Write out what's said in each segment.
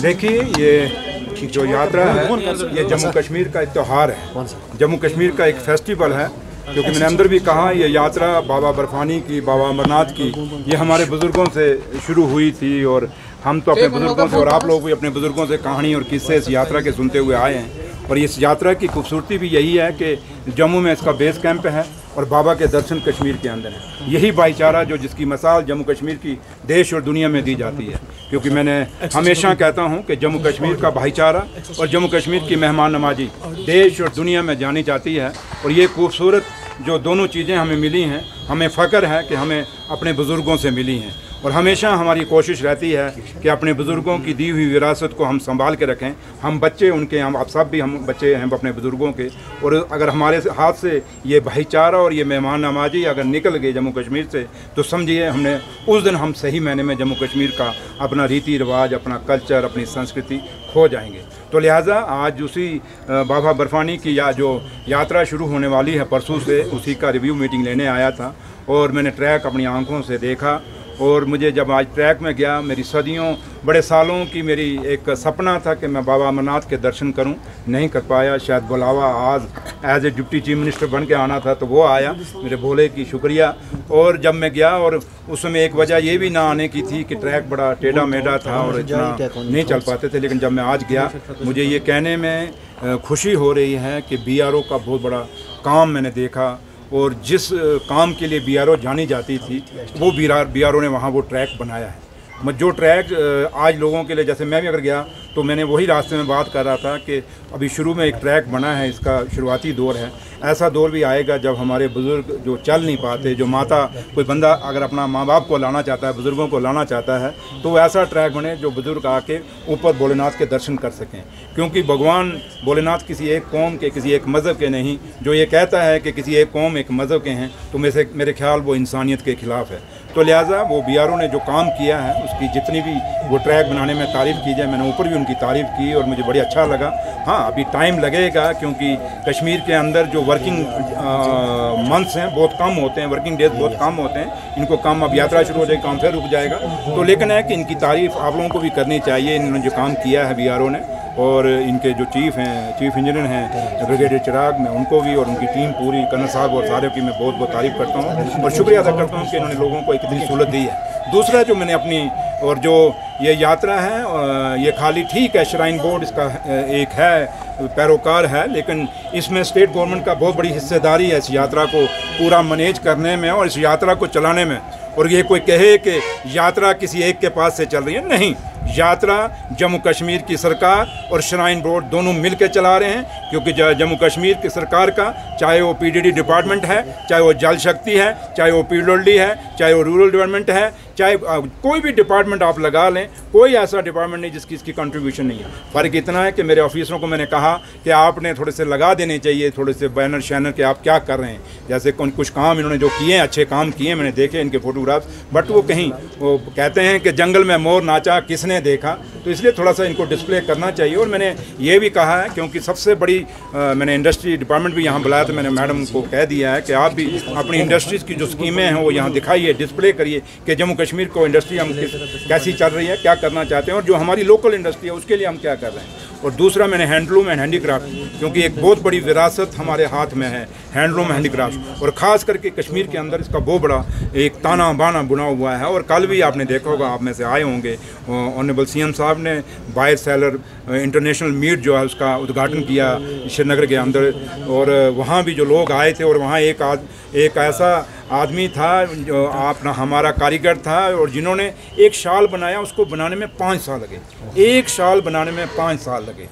देखिए, ये जो यात्रा है ये जम्मू कश्मीर का एक त्यौहार है, जम्मू कश्मीर का एक फेस्टिवल है। क्योंकि मैंने अंदर भी कहा, ये यात्रा बाबा बर्फानी की, बाबा अमरनाथ की, ये हमारे बुज़ुर्गों से शुरू हुई थी और हम तो अपने बुज़ुर्गों से और आप लोग भी अपने बुज़ुर्गों से कहानी और किस्से इस यात्रा के सुनते हुए आए हैं। और इस यात्रा की खूबसूरती भी यही है कि जम्मू में इसका बेस कैंप है और बाबा के दर्शन कश्मीर के अंदर है। यही भाईचारा जो जिसकी मिसाल जम्मू कश्मीर की देश और दुनिया में दी जाती है। क्योंकि मैंने हमेशा कहता हूं कि जम्मू कश्मीर का भाईचारा और जम्मू कश्मीर की मेहमान नवाजी देश और दुनिया में जानी जाती है। और ये खूबसूरत जो दोनों चीज़ें हमें मिली हैं, हमें फ़ख्र है कि हमें अपने बुज़ुर्गों से मिली हैं। और हमेशा हमारी कोशिश रहती है कि अपने बुज़ुर्गों की दी हुई विरासत को हम संभाल के रखें। हम बच्चे उनके, हम आप सब भी हम बच्चे हैं अपने बुज़ुर्गों के। और अगर हमारे हाथ से ये भाईचारा और ये मेहमान नवाजी अगर निकल गई जम्मू कश्मीर से, तो समझिए हमने उस दिन हम सही मायने में जम्मू कश्मीर का अपना रीति रिवाज, अपना कल्चर, अपनी संस्कृति खो जाएंगे। तो लिहाजा आज उसी बाबा बर्फानी की जो यात्रा शुरू होने वाली है परसों से, उसी का रिव्यू मीटिंग लेने आया था। और मैंने ट्रैक अपनी आंखों से देखा और मुझे जब आज ट्रैक में गया, मेरी सदियों बड़े सालों की मेरी एक सपना था कि मैं बाबा अमरनाथ के दर्शन करूं, नहीं कर पाया। शायद बुलावा आज as a deputy chief minister बन के आना था तो वो आया, मेरे भोले की शुक्रिया। और जब मैं गया, और उस समय एक वजह ये भी ना आने की थी कि ट्रैक बड़ा टेढ़ा मेढ़ा था और इतना नहीं चल पाते थे। लेकिन जब मैं आज गया, मुझे ये कहने में खुशी हो रही है कि BRO का बहुत बड़ा काम मैंने देखा। और जिस काम के लिए BRO जानी जाती थी, वो BRO ने वहाँ वो ट्रैक बनाया है। जो ट्रैक आज लोगों के लिए, जैसे मैं भी अगर गया तो मैंने वही रास्ते में बात कर रहा था कि अभी शुरू में एक ट्रैक बना है, इसका शुरुआती दौर है। ऐसा दौर भी आएगा जब हमारे बुज़ुर्ग जो चल नहीं पाते, जो माता, कोई बंदा अगर अपना माँ बाप को लाना चाहता है, बुज़ुर्गों को लाना चाहता है, तो ऐसा ट्रैक बने जो बुज़ुर्ग आके ऊपर भोलेनाथ के दर्शन कर सकें। क्योंकि भगवान भोलेनाथ किसी एक कौम के, किसी एक मज़हब के नहीं। जो ये कहता है कि किसी एक कौम एक मज़हब के हैं, तो मेरे ख्याल वो इंसानियत के ख़िलाफ़ है। तो लिहाजा वो BRO ने जो काम किया है, उसकी जितनी भी वो ट्रैक बनाने में तारीफ़ की जाए, मैंने ऊपर भी उनकी तारीफ़ की और मुझे बड़ी अच्छा लगा। हाँ, अभी टाइम लगेगा क्योंकि कश्मीर के अंदर जो वर्किंग मंथ्स हैं बहुत कम होते हैं, वर्किंग डेज बहुत कम होते हैं। इनको काम, अब यात्रा शुरू हो जाएगी, काम फिर रुक जाएगा। तो लेकिन है कि इनकी तारीफ़ आप लोगों को भी करनी चाहिए, इन्होंने जो काम किया है BRO ने। और इनके जो चीफ इंजीनियर हैं ब्रिगेडियर चिराग, मैं उनको भी और उनकी टीम पूरी, कर्नल साहब और सारे की मैं बहुत बहुत तारीफ़ करता हूँ और शुक्रिया अदा करता हूँ कि इन्होंने लोगों को एक इतनी सहूलत दी है। दूसरा जो मैंने अपनी, और जो ये यात्रा है, ये खाली ठीक है श्राइन बोर्ड इसका एक है, पैरोकार है, लेकिन इसमें स्टेट गवर्नमेंट का बहुत बड़ी हिस्सेदारी है इस यात्रा को पूरा मैनेज करने में और इस यात्रा को चलाने में। और ये कोई कहे कि यात्रा किसी एक के पास से चल रही है, नहीं, यात्रा जम्मू कश्मीर की सरकार और श्राइन बोर्ड दोनों मिलकर चला रहे हैं। क्योंकि जम्मू कश्मीर की सरकार का, चाहे वो PDD डिपार्टमेंट है, चाहे वो जल शक्ति है, चाहे वो PWD है, चाहे वो रूरल डेवलपमेंट है, चाहे कोई भी डिपार्टमेंट आप लगा लें, कोई ऐसा डिपार्टमेंट नहीं जिसकी इसकी कंट्रीब्यूशन नहीं है। फ़र्क इतना है कि मेरे ऑफिसरों को मैंने कहा कि आपने थोड़े से लगा देने चाहिए, थोड़े से बैनर शैनर के आप क्या कर रहे हैं। जैसे कुछ काम इन्होंने जो किए हैं, अच्छे काम किए हैं, मैंने देखे इनके फोटोग्राफ्स, बट वो कहीं वो कहते हैं कि जंगल में मोर नाचा किसने देखा, तो इसलिए थोड़ा सा इनको डिस्प्ले करना चाहिए। और मैंने ये भी कहा है, क्योंकि सबसे बड़ी मैंने इंडस्ट्री डिपार्टमेंट भी यहाँ बुलाया था, मैंने मैडम को कह दिया है कि आप भी अपनी इंडस्ट्रीज़ की जो स्कीमें हैं वो यहाँ दिखाइए, डिस्प्ले करिए कि जम्मू कश्मीर को इंडस्ट्री हम कैसी चल रही है, क्या करना चाहते हैं और जो हमारी लोकल इंडस्ट्री है उसके लिए हम क्या कर रहे हैं। और दूसरा मैंने हैंडलूम एंड हैंडीक्राफ्ट, क्योंकि एक बहुत बड़ी विरासत हमारे हाथ में है हैंडलूम हैंडीक्राफ्ट, और ख़ास करके कश्मीर के अंदर इसका बहुत बड़ा एक ताना बाना बुना हुआ है। और कल भी आपने देखा होगा, आप में से आए होंगे, ऑनरेबल CM साहब ने बायर सेलर इंटरनेशनल मीट जो है उसका उद्घाटन किया श्रीनगर के अंदर। और वहाँ भी जो लोग आए थे, और वहाँ एक ऐसा आदमी था जो अपना हमारा कारीगर था, और जिन्होंने एक शाल बनाया, उसको बनाने में 5 साल लगे। एक शाल बनाने में 5 साल लगे।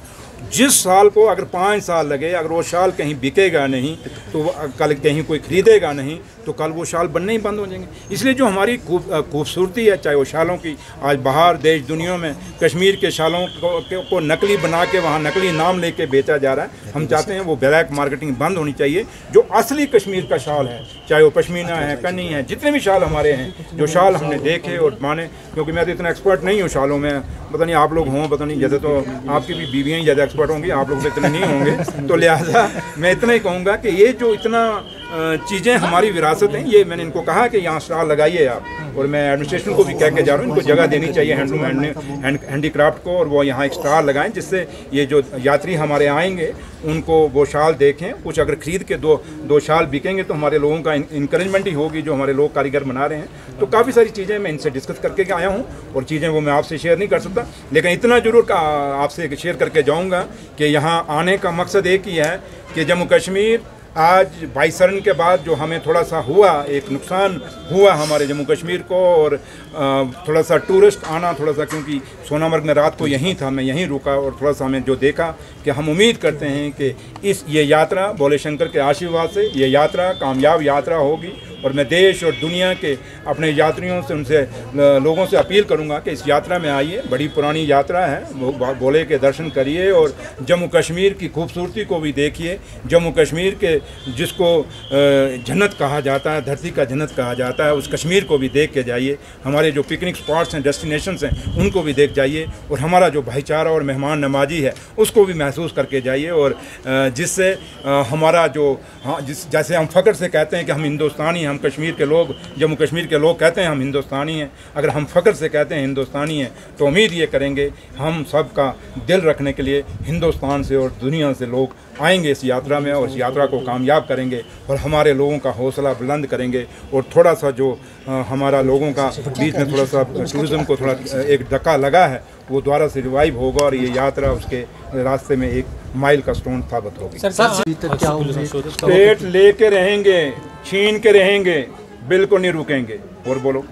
जिस साल को अगर 5 साल लगे, अगर वो शाल कहीं बिकेगा नहीं, तो कल कहीं कोई खरीदेगा नहीं, तो कल वो शाल बनने ही बंद हो जाएंगे। इसलिए जो हमारी खूबसूरती है, चाहे वो शालों की, आज बाहर देश दुनिया में कश्मीर के शालों को नकली बना के वहाँ नकली नाम लेके बेचा जा रहा है। हम चाहते हैं वो ब्लैक मार्केटिंग बंद होनी चाहिए। जो असली कश्मीर का शाल है, चाहे वो पश्मीना है, कनी है, जितने भी शाल हमारे हैं, जो शाल हमने देखे और माने, क्योंकि मैं तो इतना एक्सपर्ट नहीं हूँ शालों में, पता नहीं आप लोग हों, पता नहीं, जैसे तो आपकी भी बीवियाँ ही ज़्यादा एक्सपर्ट होंगी, आप लोग तो इतने नहीं होंगे। तो लिहाजा मैं इतना ही कहूँगा कि ये जो इतना चीज़ें हमारी विरासत हैं। ये मैंने इनको कहा कि यहाँ स्टॉल लगाइए आप, और मैं एडमिनिस्ट्रेशन को भी कह के जा रहा हूँ, इनको जगह देनी चाहिए हैंडलूम हैंडीक्राफ्ट को, और वो यहाँ एक स्टॉल लगाएं जिससे ये जो यात्री हमारे आएंगे उनको वो शाल देखें। कुछ अगर ख़रीद के दो शाल बिकेंगे तो हमारे लोगों का इंकरेजमेंट ही होगी, जो हमारे लोग कारीगर बना रहे हैं। तो काफ़ी सारी चीज़ें मैं इनसे डिस्कस करके आया हूँ, और चीज़ें वो मैं आपसे शेयर नहीं कर सकता, लेकिन इतना ज़रूर आपसे शेयर करके जाऊँगा कि यहाँ आने का मकसद एक ही है कि जम्मू कश्मीर आज बाइसरन के बाद जो हमें थोड़ा सा हुआ, एक नुकसान हुआ हमारे जम्मू कश्मीर को, और थोड़ा सा टूरिस्ट आना थोड़ा सा, क्योंकि सोनामर्ग में रात को यहीं था, मैं यहीं रुका, और थोड़ा सा हमें जो देखा कि हम उम्मीद करते हैं कि ये यात्रा भोले शंकर के आशीर्वाद से ये यात्रा कामयाब यात्रा होगी। और मैं देश और दुनिया के अपने यात्रियों से, उनसे लोगों से अपील करूंगा कि इस यात्रा में आइए, बड़ी पुरानी यात्रा है, भोले के दर्शन करिए और जम्मू कश्मीर की खूबसूरती को भी देखिए। जम्मू कश्मीर के जिसको जन्नत कहा जाता है, धरती का जन्नत कहा जाता है, उस कश्मीर को भी देख के जाइए। हमारे जो पिकनिक स्पॉट्स हैं, डेस्टिनेशंस हैं, उनको भी देख जाइए, और हमारा जो भाईचारा और मेहमान नवाजी है उसको भी महसूस करके जाइए। और जिससे हमारा जो जैसे हम फ़ख्र से कहते हैं कि हम हिंदुस्तानी हैं, हम कश्मीर के लोग, जम्मू कश्मीर के लोग कहते हैं हम हिंदुस्तानी हैं। अगर हम फ़ख्र से कहते हैं हिंदुस्तानी हैं तो उम्मीद ये करेंगे हम सब का दिल रखने के लिए हिंदुस्तान से और दुनिया से लोग आएंगे इस यात्रा में, और इस यात्रा को कामयाब करेंगे और हमारे लोगों का हौसला बुलंद करेंगे। और थोड़ा सा जो हमारा लोगों का बीच में थोड़ा सा टूरिज़म को थोड़ा एक धक्का लगा है, वो दोबारा से रिवाइव होगा, और ये यात्रा उसके रास्ते में एक माइल का स्टोन साबित होगी। पेट लेके रहेंगे, छीन के रहेंगे, बिल्कुल नहीं रुकेंगे। और बोलो।